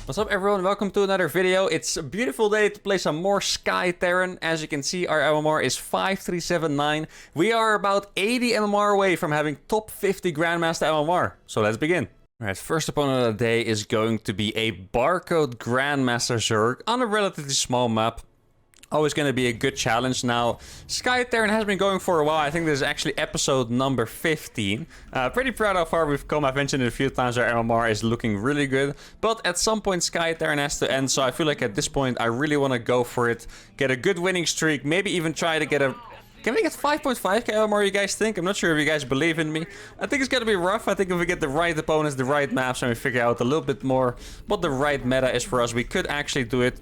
What's up everyone, welcome to another video. It's a beautiful day to play some more Sky Terran. As you can see, our MMR is 5379. We are about 80 MMR away from having top 50 grandmaster MMR. So let's begin. Alright, first opponent of the day is going to be a barcode grandmaster Zerg on a relatively small map. Always going to be a good challenge. Now, Sky Terran has been going for a while. I think this is actually episode number 15. Pretty proud how far we've come. I've mentioned it a few times, our MMR is looking really good. But at some point, Sky Terran has to end. So I feel like at this point, I really want to go for it. Get a good winning streak. Maybe even try to get a... Can we get 5.5k MMR, you guys think? I'm not sure if you guys believe in me. I think it's going to be rough. I think if we get the right opponents, the right maps, and we figure out a little bit more what the right meta is for us, we could actually do it.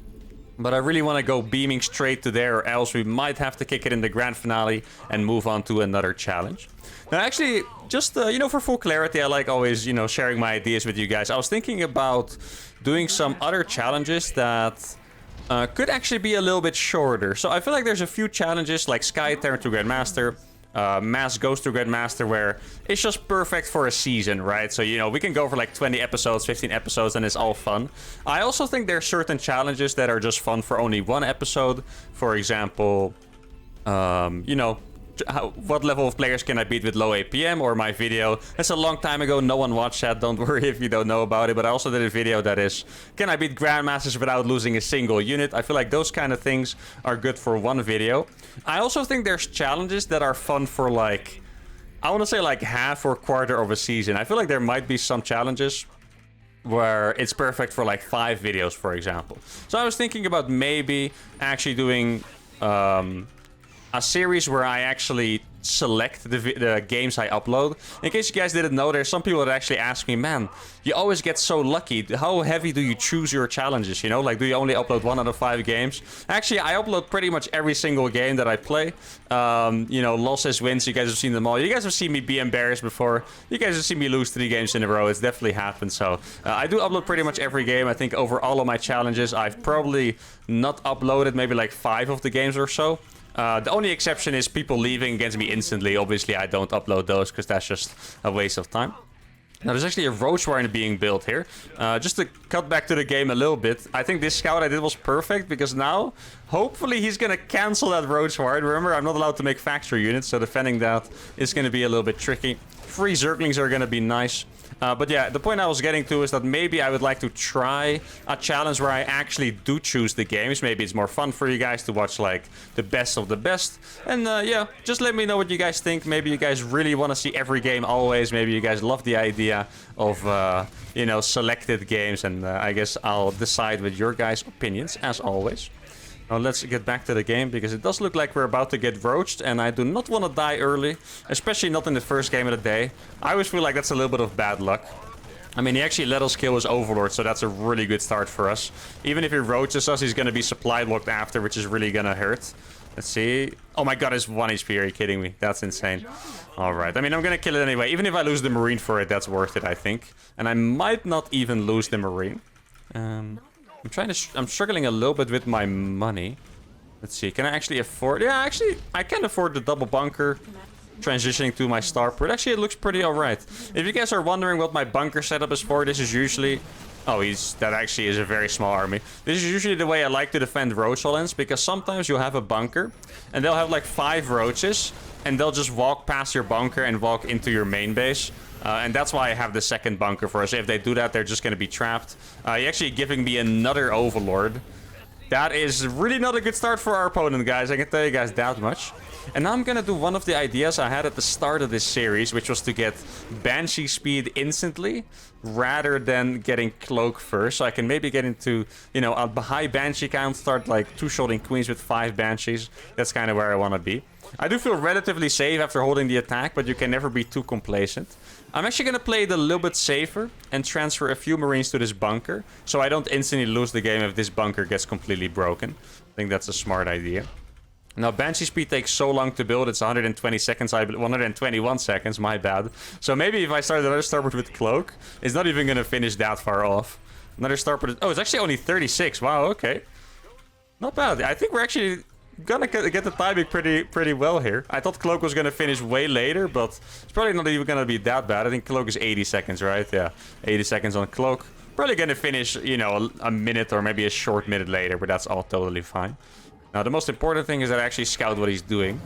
But I really want to go beaming straight to there, or else we might have to kick it in the grand finale and move on to another challenge. Now, actually, just, for full clarity, I like always, sharing my ideas with you guys. I was thinking about doing some other challenges that could actually be a little bit shorter. So I feel like there's a few challenges like Sky Terran to Grandmaster, Mass goes to Grandmaster, where it's just perfect for a season, right? So, we can go for like 20 episodes, 15 episodes, and it's all fun. I also think there are certain challenges that are just fun for only one episode. For example, what level of players can I beat with low APM, or my video. That's a long time ago, no one watched that, don't worry if you don't know about it, but I also did a video that is, can I beat Grandmasters without losing a single unit? I feel like those kind of things are good for one video. I also think there's challenges that are fun for like, I want to say like half or quarter of a season. I feel like there might be some challenges where it's perfect for like 5 videos, for example. So I was thinking about maybe actually doing a series where I actually select the games I upload. In case you guys didn't know, there's some people that actually ask me, man, you always get so lucky. How heavy do you choose your challenges, Like, do you only upload 1 out of 5 games? Actually, I upload pretty much every single game that I play. Losses, wins, you guys have seen them all. You guys have seen me be embarrassed before. You guys have seen me lose 3 games in a row. It's definitely happened. So, I do upload pretty much every game. I think over all of my challenges, I've probably not uploaded maybe like 5 of the games or so. The only exception is people leaving against me instantly. Obviously, I don't upload those because that's just a waste of time. Now, there's actually a roach warren being built here. Just to cut back to the game a little bit, I think this scout I did was perfect because now, hopefully, he's going to cancel that roach warren. Remember, I'm not allowed to make factory units, so defending that is going to be a little bit tricky. 3 Zerglings are going to be nice. But yeah, the point I was getting to is that maybe I would like to try a challenge where I actually do choose the games. Maybe it's more fun for you guys to watch, like, the best of the best. And yeah, just let me know what you guys think. Maybe you guys really want to see every game always. Maybe you guys love the idea of, selected games. And I guess I'll decide with your guys' opinions, as always. Now let's get back to the game, because it does look like we're about to get roached, and I do not want to die early, especially not in the first game of the day. I always feel like that's a little bit of bad luck. I mean, he actually let us kill his Overlord, so that's a really good start for us. Even if he roaches us, he's going to be supply blocked after, which is really going to hurt. Let's see. Oh my god, it's 1 HP. Are you kidding me? That's insane. Alright, I mean, I'm going to kill it anyway. Even if I lose the Marine for it, that's worth it, I think. And I might not even lose the Marine. I'm struggling a little bit with my money. Let's see, can I actually afford... Yeah, actually, I can afford the double bunker. Transitioning to my starport. Actually, it looks pretty alright. If you guys are wondering what my bunker setup is for, this is usually... Oh, that actually is a very small army. This is usually the way I like to defend roach lands, because sometimes you'll have a bunker, and they'll have like 5 roaches, and they'll just walk past your bunker and walk into your main base. And that's why I have the second bunker for us. If they do that, they're just going to be trapped. You're actually giving me another Overlord. That is really not a good start for our opponent, guys. I can tell you guys that much. And now I'm going to do one of the ideas I had at the start of this series, which was to get Banshee speed instantly, rather than getting Cloak first. So I can maybe get into, a high Banshee count, start like 2-shotting Queens with 5 Banshees. That's kind of where I want to be. I do feel relatively safe after holding the attack, but you can never be too complacent. I'm actually going to play it a little bit safer and transfer a few Marines to this bunker, so I don't instantly lose the game if this bunker gets completely broken. I think that's a smart idea. Now, Banshee speed takes so long to build. It's 120 seconds, 121 seconds, my bad. So maybe if I start another starport with Cloak, it's not even going to finish that far off. Another starport... Oh, it's actually only 36. Wow, okay. Not bad. I think we're actually gonna get the timing pretty well here. I thought Cloak was gonna finish way later, but it's probably not even gonna be that bad. I think Cloak is 80 seconds, right? Yeah, 80 seconds on Cloak. Probably gonna finish, you know, a minute or maybe a short minute later, but that's all totally fine. Now, the most important thing is that I actually scout what he's doing.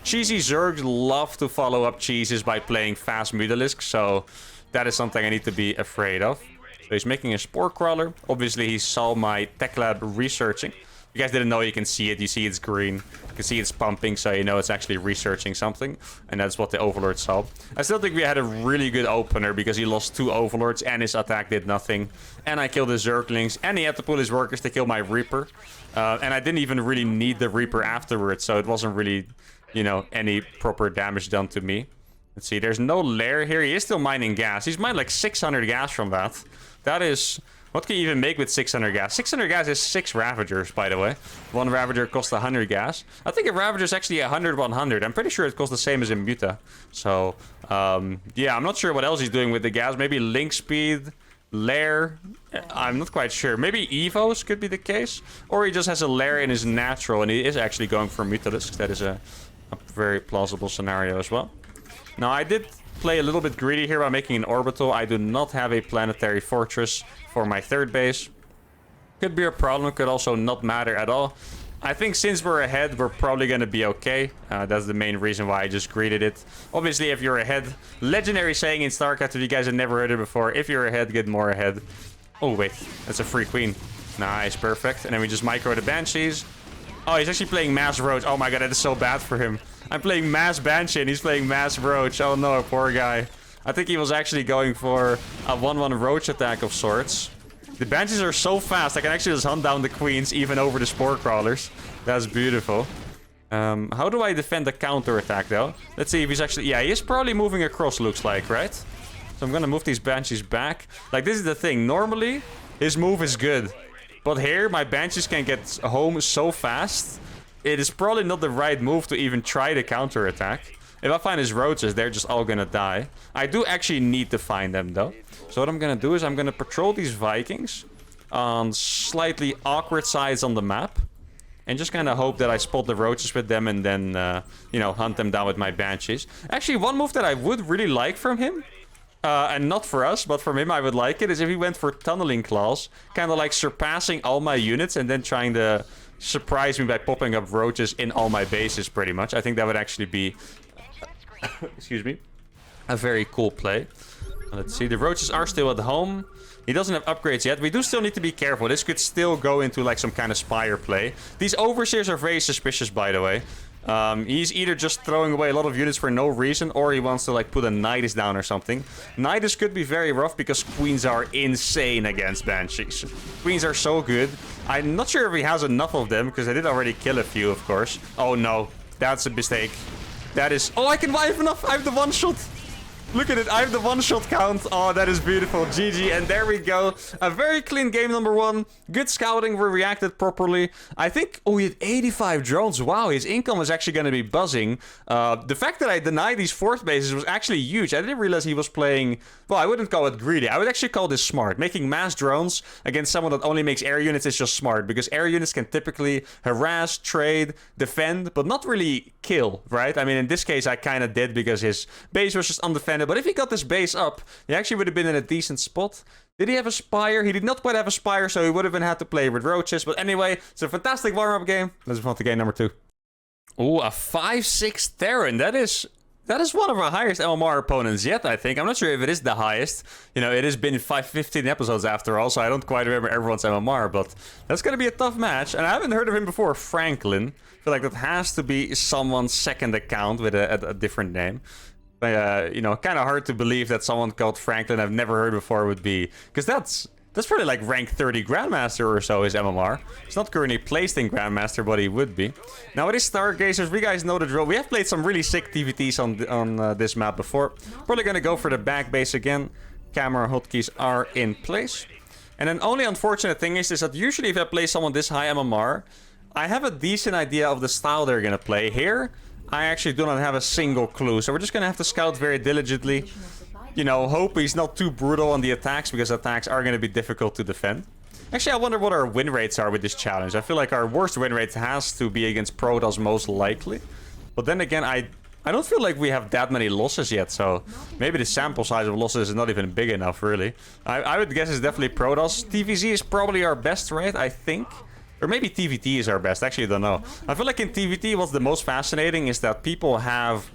Cheesy Zergs love to follow up cheeses by playing fast Mutalisk, so that is something I need to be afraid of. So he's making a Spore Crawler. Obviously, he saw my Tech Lab researching. If you guys didn't know, you can see it. You see it's green. You can see it's pumping, so you know it's actually researching something. And that's what the Overlord saw. I still think we had a really good opener because he lost 2 Overlords and his attack did nothing. And I killed his Zerglings, and he had to pull his workers to kill my Reaper. And I didn't even really need the Reaper afterwards, so it wasn't really, you know, any proper damage done to me. Let's see, there's no lair here. He is still mining gas. He's mined like 600 gas from that. That is... What can you even make with 600 gas? 600 gas is 6 Ravagers, by the way. 1 Ravager costs 100 gas. I think a Ravager is actually 100-100. I'm pretty sure it costs the same as a Muta. So, yeah, I'm not sure what else he's doing with the gas. Maybe link speed, lair. I'm not quite sure. Maybe Evos could be the case. Or he just has a lair in his natural and he is actually going for Mutalisk. That is a very plausible scenario as well. Now, I did play a little bit greedy here by making an orbital. I do not have a planetary fortress for my 3rd base. Could be a problem, could also not matter at all. I think since we're ahead, we're probably going to be okay. That's the main reason why I just greeted it. Obviously, if you're ahead, legendary saying in StarCraft, if you guys have never heard it before, if you're ahead, get more ahead. Oh, wait, that's a free queen. Nice, perfect. And then we just micro the Banshees. Oh, he's actually playing Mass Roach. Oh my god, that is so bad for him. I'm playing Mass Banshee and he's playing Mass Roach. Oh no, poor guy. I think he was actually going for a 1-1 Roach attack of sorts. The Banshees are so fast, I can actually just hunt down the Queens even over the Spore Crawlers. That's beautiful. How do I defend the counter attack though? Let's see if he's actually... Yeah, he is probably moving across, looks like, right? So I'm gonna move these Banshees back. Like, this is the thing. Normally, his move is good. But here, my Banshees can get home so fast. It is probably not the right move to even try the counter attack. If I find his Roaches, they're just all gonna die. I do actually need to find them, though. So what I'm gonna do is I'm gonna patrol these Vikings on slightly awkward sides on the map. And just kind of hope that I spot the Roaches with them and then, you know, hunt them down with my Banshees. Actually, one move that I would really like from him, and not for us, but from him I would like it, is if he went for Tunneling Claws. Kind of like surpassing all my units and then trying to surprise me by popping up Roaches in all my bases, pretty much. I think that would actually be, excuse me, a very cool play. Let's see, the Roaches are still at home. He doesn't have upgrades yet. We do still need to be careful. This could still go into like some kind of Spire play. These Overseers are very suspicious, by the way. He's either just throwing away a lot of units for no reason, or he wants to like put a Nidus down or something. Nidus could be very rough because Queens are insane against Banshees. Queens are so good. I'm not sure if he has enough of them, because I did already kill a few, of course. Oh no, that's a mistake. That is... Oh, I have enough. I have the one-shot. Look at it, I have the one-shot count. Oh, that is beautiful. GG, and there we go. A very clean game, number 1. Good scouting, we reacted properly. I think... Oh, he had 85 drones. Wow, his income is actually going to be buzzing. The fact that I denied these 4th bases was actually huge. I didn't realize he was playing... Well, I wouldn't call it greedy. I would actually call this smart. Making mass drones against someone that only makes air units is just smart. Because air units can typically harass, trade, defend, but not really kill, right? I mean, in this case, I kind of did because his base was just undefended. But if he got this base up, he actually would have been in a decent spot. Did he have a Spire? He did not quite have a Spire, so he would have had to play with Roaches. But anyway, it's a fantastic warm-up game. Let's move on to game number 2. Ooh, a 5-6 Terran. That is one of our highest LMR opponents yet, I think. I'm not sure if it is the highest. You know, it has been 15 episodes after all, so I don't quite remember everyone's MMR, but that's going to be a tough match. And I haven't heard of him before, Franklin. I feel like that has to be someone's second account with a different name. You know, kind of hard to believe that someone called Franklin I've never heard before would be... Because that's probably like rank 30 Grandmaster or so, his MMR. He's not currently placed in Grandmaster, but he would be. Now, with his Stargazers, we guys know the drill. We have played some really sick TVTs on this map before. Probably going to go for the back base again. Camera hotkeys are in place. And then only unfortunate thing is that usually if I play someone this high MMR, I have a decent idea of the style they're going to play. Here, I actually do not have a single clue. So we're just going to have to scout very diligently. You know, hope he's not too brutal on the attacks, because attacks are going to be difficult to defend. Actually, I wonder what our win rates are with this challenge. I feel like our worst win rate has to be against Protoss most likely. But then again, I I don't feel like we have that many losses yet, so maybe the sample size of losses is not even big enough, really. I would guess it's definitely Protoss. TVZ is probably our best, right? I think. Or maybe TVT is our best. Actually, I don't know. I feel like in TVT, what's the most fascinating is that people have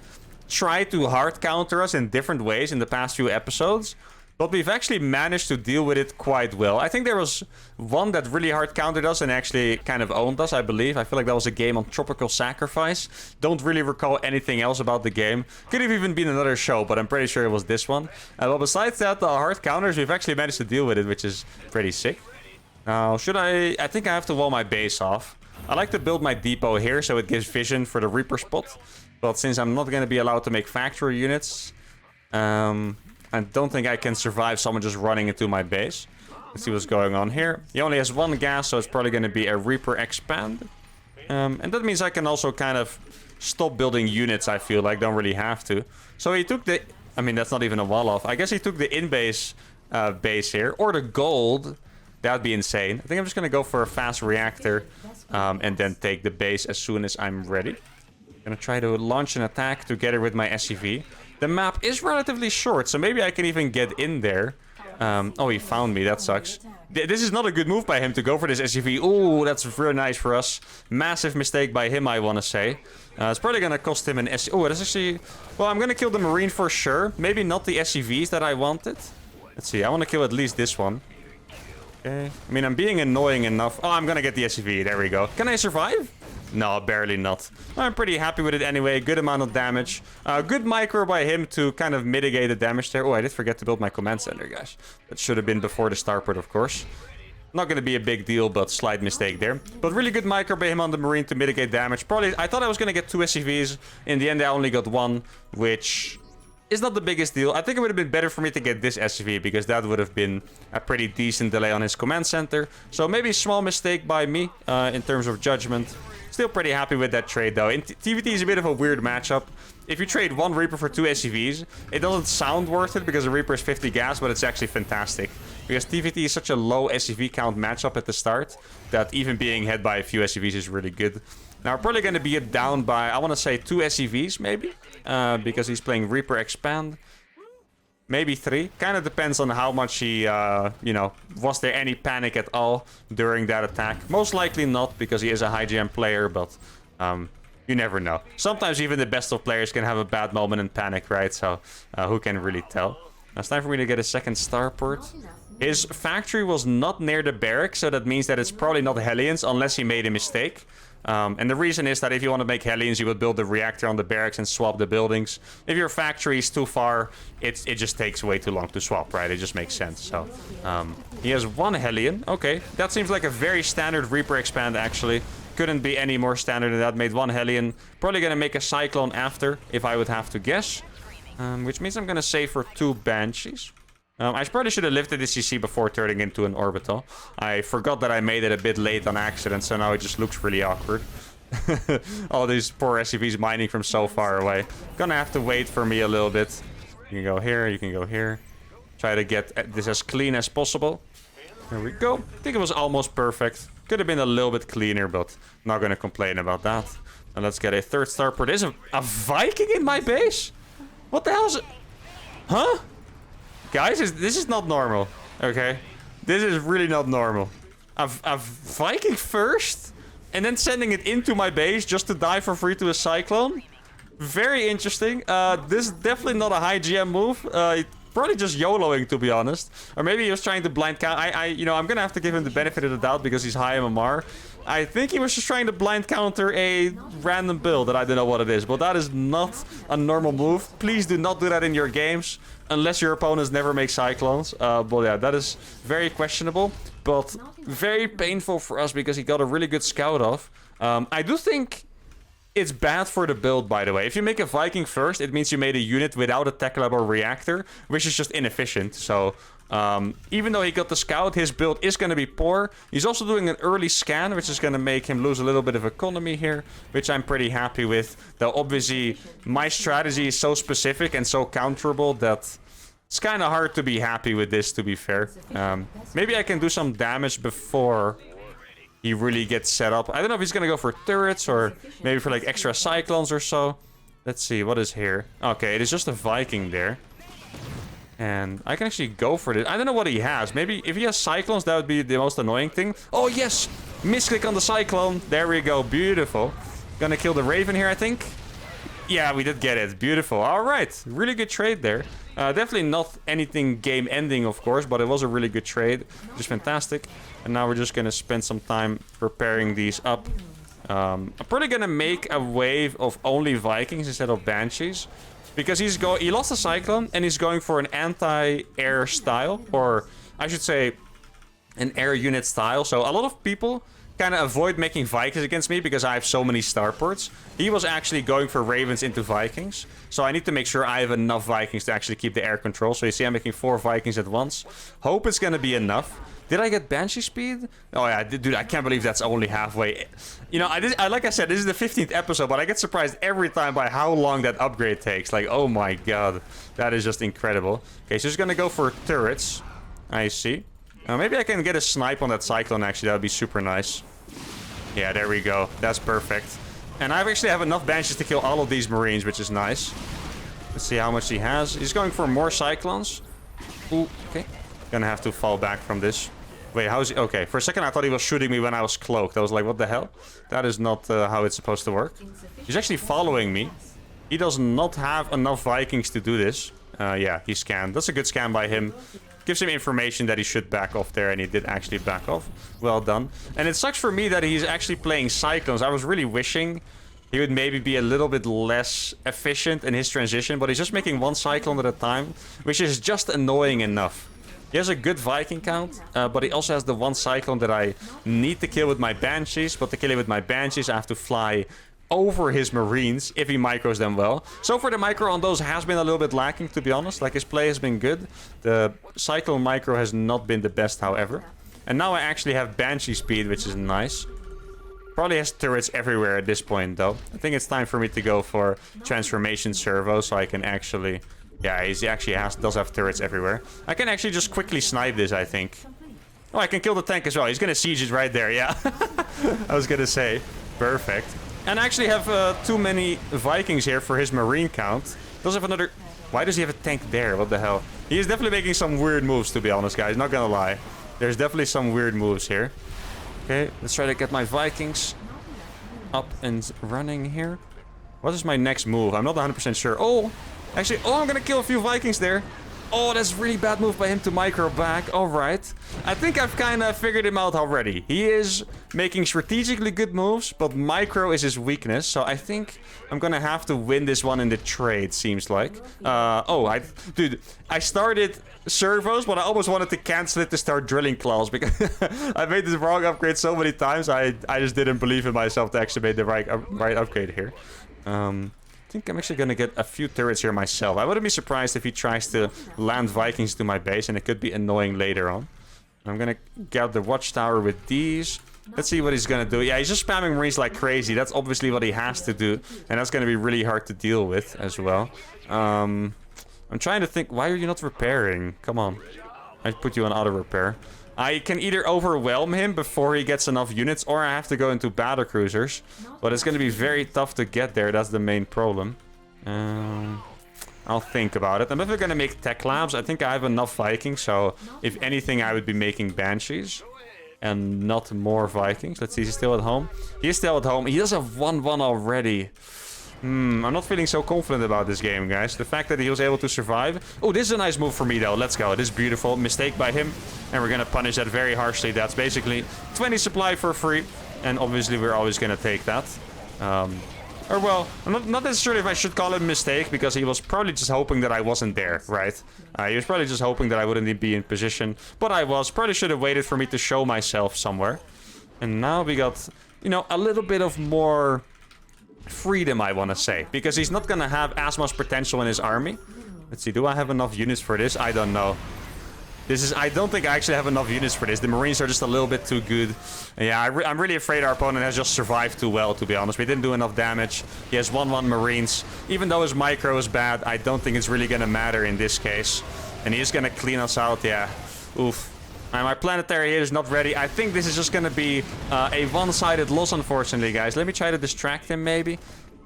tried to hard counter us in different ways in the past few episodes. But we've actually managed to deal with it quite well. I think there was one that really hard countered us and actually kind of owned us, I believe. I feel like that was a game on Tropical Sacrifice. Don't really recall anything else about the game. Could have even been another show, but I'm pretty sure it was this one. Well, besides that, the hard counters, we've actually managed to deal with it, which is pretty sick. Now, should I think I have to wall my base off. I like to build my depot here, so it gives vision for the Reaper spot. But since I'm not going to be allowed to make factory units... I don't think I can survive someone just running into my base. Let's see what's going on here. He only has one gas, so it's probably going to be a Reaper expand. And that means I can also kind of stop building units, I feel like. Don't really have to. So he took the... I mean, that's not even a wall off. I guess he took the in-base base here. Or the gold. That'd be insane. I think I'm just going to go for a fast reactor. And then take the base as soon as I'm ready. I'm going to try to launch an attack together with my SCV. The map is relatively short, so maybe I can even get in there. Oh, he found me. That sucks. This is not a good move by him to go for this SUV. Ooh, that's really nice for us. Massive mistake by him, I want to say. It's probably going to cost him an SUV. Oh, that's actually... Well, I'm going to kill the Marine for sure. Maybe not the SUVs that I wanted. Let's see. I want to kill at least this one. Okay. I mean, I'm being annoying enough. Oh, I'm going to get the SUV. There we go. Can I survive? No, barely not. I'm pretty happy with it anyway. Good amount of damage. Good micro by him to kind of mitigate the damage there. Oh, I did forget to build my command center, guys. That should have been before the starport, of course. Not going to be a big deal, but slight mistake there. But really good micro by him on the Marine to mitigate damage. Probably, I thought I was going to get 2 SCVs. In the end, I only got 1, which is not the biggest deal. I think it would have been better for me to get this SCV, because that would have been a pretty decent delay on his command center. So maybe a small mistake by me in terms of judgment. Still pretty happy with that trade, though. TVT is a bit of a weird matchup. If you trade 1 Reaper for 2 SCVs, it doesn't sound worth it because the Reaper is 50 gas, but it's actually fantastic. Because TVT is such a low SCV count matchup at the start that even being hit by a few SCVs is really good. Now, we're probably going to be down by, I want to say, 2 SCVs, maybe. Because he's playing Reaper Expand. Maybe 3. Kind of depends on how much he, you know, was there any panic at all during that attack? Most likely not, because he is a high GM player, but you never know. Sometimes even the best of players can have a bad moment and panic, right? So who can really tell? Now it's time for me to get a second starport. His factory was not near the barracks, so that means that it's probably not Hellions unless he made a mistake. And the reason is that if you want to make Hellions, you would build the reactor on the barracks and swap the buildings. If your factory is too far, it just takes way too long to swap, right? It just makes sense. So he has 1 Hellion. Okay, that seems like a very standard Reaper expand, actually. Couldn't be any more standard than that. Made 1 Hellion. Probably going to make a Cyclone after, if I would have to guess. Which means I'm going to save for 2 Banshees. I probably should have lifted the CC before turning into an orbital. I forgot that I made it a bit late on accident, so now it just looks really awkward. All these poor SCVs mining from so far away. Gonna have to wait for me a little bit. You can go here, you can go here. Try to get this as clean as possible. There we go. I think it was almost perfect. Could have been a little bit cleaner, but not gonna complain about that. And let's get a 3rd starport. There's a Viking in my base? What the hell is it? Huh? Guys, this is not normal, okay? This is really not normal. A Viking first, and then sending it into my base just to die for free to a Cyclone? Very interesting. This is definitely not a high GM move. Probably just YOLOing, to be honest. Or maybe he was trying to blind counter. You know, I'm gonna have to give him the benefit of the doubt because he's high MMR. I think he was just trying to blind counter a random build that I don't know what it is. But that is not a normal move. Please do not do that in your games. Unless your opponents never make Cyclones. But yeah, that is very questionable. But very painful for us because he got a really good scout off. I do think it's bad for the build, by the way. If you make a Viking first, it means you made a unit without a tech lab or reactor, which is just inefficient. So even though he got the scout, his build is going to be poor. He's also doing an early scan, which is going to make him lose a little bit of economy here, which I'm pretty happy with. Though obviously my strategy is so specific and so counterable that it's kind of hard to be happy with this, to be fair. Maybe I can do some damage before he really gets set up. I don't know if he's going to go for turrets or maybe for like extra cyclones or so. Let's see, what is here? Okay, it is just a Viking there. And I can actually go for this. I don't know what he has. Maybe if he has Cyclones, that would be the most annoying thing. Oh, yes! Misclick on the Cyclone. There we go. Beautiful. Gonna kill the Raven here, I think. Yeah, we did get it. Beautiful. All right. Really good trade there. Definitely not anything game-ending, of course, but it was a really good trade. Just fantastic. And now we're just gonna spend some time preparing these up. I'm probably gonna make a wave of only Vikings instead of Banshees. Because he lost the Cyclone, and he's going for an anti-air style. Or, I should say, an air unit style. So, a lot of people kind of avoid making Vikings against me because I have so many starports. He was actually going for Ravens into Vikings. So, I need to make sure I have enough Vikings to actually keep the air control. So, you see I'm making 4 Vikings at once. Hope it's going to be enough. Did I get Banshee speed? Oh yeah, dude, I can't believe that's only halfway. You know, like I said, this is the 15th episode, but I get surprised every time by how long that upgrade takes. Like, oh my god. That is just incredible. Okay, so he's gonna go for turrets. I see. Maybe I can get a snipe on that Cyclone, actually. That would be super nice. Yeah, there we go. That's perfect. And I actually have enough Banshees to kill all of these Marines, which is nice. Let's see how much he has. He's going for more Cyclones. Ooh, okay. Gonna have to fall back from this. Wait, how is he? Okay, for a second I thought he was shooting me when I was cloaked. I was like, what the hell? That is not how it's supposed to work. He's actually following me. He does not have enough Vikings to do this. Yeah, he scanned. That's a good scan by him. Gives him information that he should back off there, and he did actually back off. Well done. And it sucks for me that he's actually playing Cyclones. I was really wishing he would maybe be a little bit less efficient in his transition, but he's just making 1 Cyclone at a time, which is just annoying enough. He has a good Viking count, but he also has the 1 Cyclone that I need to kill with my Banshees. But to kill him with my Banshees, I have to fly over his Marines if he micros them well. So far, the micro on those has been a little bit lacking, to be honest. Like, his play has been good. The Cyclone micro has not been the best, however. And now I actually have Banshee speed, which is nice. Probably has turrets everywhere at this point, though. I think it's time for me to go for Transformation Servo, so I can actually... Yeah, he actually does have turrets everywhere. I can actually just quickly snipe this, I think. Oh, I can kill the tank as well. He's gonna siege it right there, yeah. I was gonna say. Perfect. And I actually have too many Vikings here for his Marine count. Does have another... Why does he have a tank there? What the hell? He is definitely making some weird moves, to be honest, guys. Not gonna lie. There's definitely some weird moves here. Okay, let's try to get my Vikings up and running here. What is my next move? I'm not 100% sure. Oh! Actually, I'm gonna kill a few Vikings there. Oh, that's a really bad move by him to micro back. Alright. I think I've kind of figured him out already. He is making strategically good moves, but micro is his weakness. So I think I'm gonna have to win this one in the trade, seems like. Dude, I started servos, but I almost wanted to cancel it to start drilling claws because I made the wrong upgrade so many times. I just didn't believe in myself to actually make the right upgrade here. I think I'm actually going to get a few turrets here myself. I wouldn't be surprised if he tries to land Vikings to my base, and it could be annoying later on. I'm going to get the watchtower with these. Let's see what he's going to do. Yeah, he's just spamming Marines like crazy. That's obviously what he has to do, and that's going to be really hard to deal with as well. I'm trying to think, why are you not repairing? Come on. I put you on auto repair. I can either overwhelm him before he gets enough units, or I have to go into battle cruisers. But it's going to be very tough to get there. That's the main problem. I'll think about it. I'm definitely going to make tech labs. I think I have enough Vikings, so if anything, I would be making Banshees. And not more Vikings. Let's see, is he still at home? He is still at home. He does have 1-1 already. I'm not feeling so confident about this game, guys. The fact that he was able to survive. Oh, this is a nice move for me, though. Let's go. This is beautiful. Mistake by him. And we're going to punish that very harshly. That's basically 20 supply for free. And obviously, we're always going to take that. Or, well, I'm not necessarily if I should call it a mistake, because he was probably just hoping that I wasn't there, right? He was probably just hoping that I wouldn't be in position. But I was. Probably should have waited for me to show myself somewhere. And now we got, you know, a little bit of more freedom, I want to say, because he's not gonna have as much potential in his army. Let's see, do I have enough units for this? I don't know. I don't think I actually have enough units for this. The Marines are just a little bit too good. Yeah, I'm really afraid our opponent has just survived too well, to be honest. We didn't do enough damage. He has 1-1 Marines. Even though his micro is bad, I don't think it's really gonna matter in this case. And he is gonna clean us out, yeah. Oof. And my planetary here is not ready. I think this is just going to be a one-sided loss, unfortunately, guys. Let me try to distract him, maybe.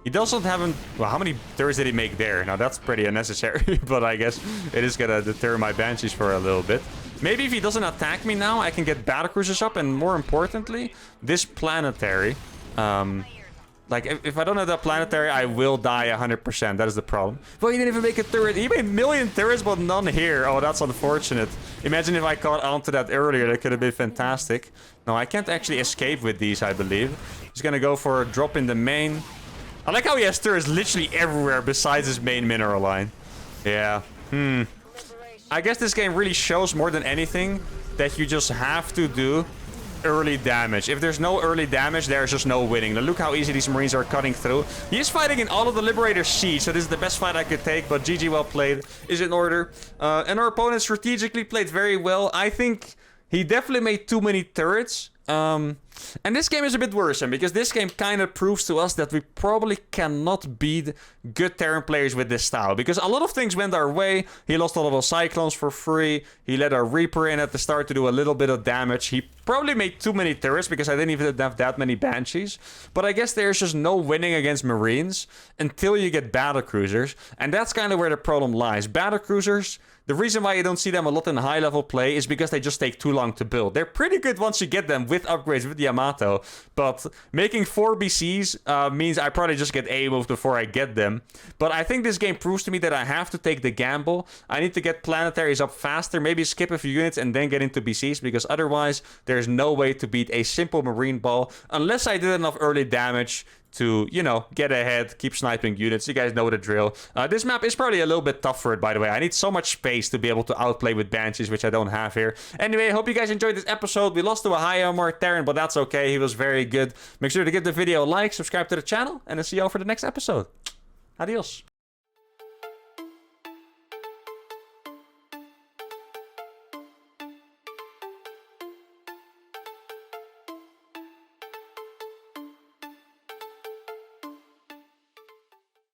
He doesn't have him... Well, how many turrets did he make there? Now, that's pretty unnecessary, but I guess it is gonna deter my Banshees for a little bit. Maybe if he doesn't attack me now, I can get battlecruisers up, and more importantly, this planetary. Like, if I don't have that planetary, I will die 100%. That is the problem. Well, he didn't even make a turret. He made a million turrets, but none here. Oh, that's unfortunate. Imagine if I caught onto that earlier. That could have been fantastic. No, I can't actually escape with these, I believe. He's gonna go for a drop in the main. I like how he has turrets literally everywhere besides his main mineral line. Yeah. I guess this game really shows more than anything that you just have to do early damage. If there's no early damage, there's just no winning. Now look how easy these Marines are cutting through. He is fighting in all of the Liberator's siege, so this is the best fight I could take, but GG, well played is in order. And our opponent strategically played very well. I think he definitely made too many turrets. And this game is a bit worrisome, because this game kind of proves to us that we probably cannot beat good Terran players with this style. Because a lot of things went our way. He lost a lot of Cyclones for free. He let our Reaper in at the start to do a little bit of damage. He probably made too many turrets, because I didn't even have that many Banshees. But I guess there's just no winning against Marines until you get battlecruisers. And that's kind of where the problem lies. Battlecruisers... The reason why you don't see them a lot in high-level play is because they just take too long to build. They're pretty good once you get them with upgrades with Yamato, but making 4 BCs means I probably just get A-moved before I get them. But I think this game proves to me that I have to take the gamble. I need to get planetaries up faster, maybe skip a few units and then get into BCs, because otherwise there's no way to beat a simple Marine ball unless I did enough early damage to, you know, get ahead, keep sniping units. You guys know the drill. This map is probably a little bit tough for it, by the way. I need so much space to be able to outplay with Banshees, which I don't have here. Anyway, I hope you guys enjoyed this episode. We lost to a high armor Terran, but that's okay. He was very good. Make sure to give the video a like, subscribe to the channel, and I'll see you all for the next episode. Adios.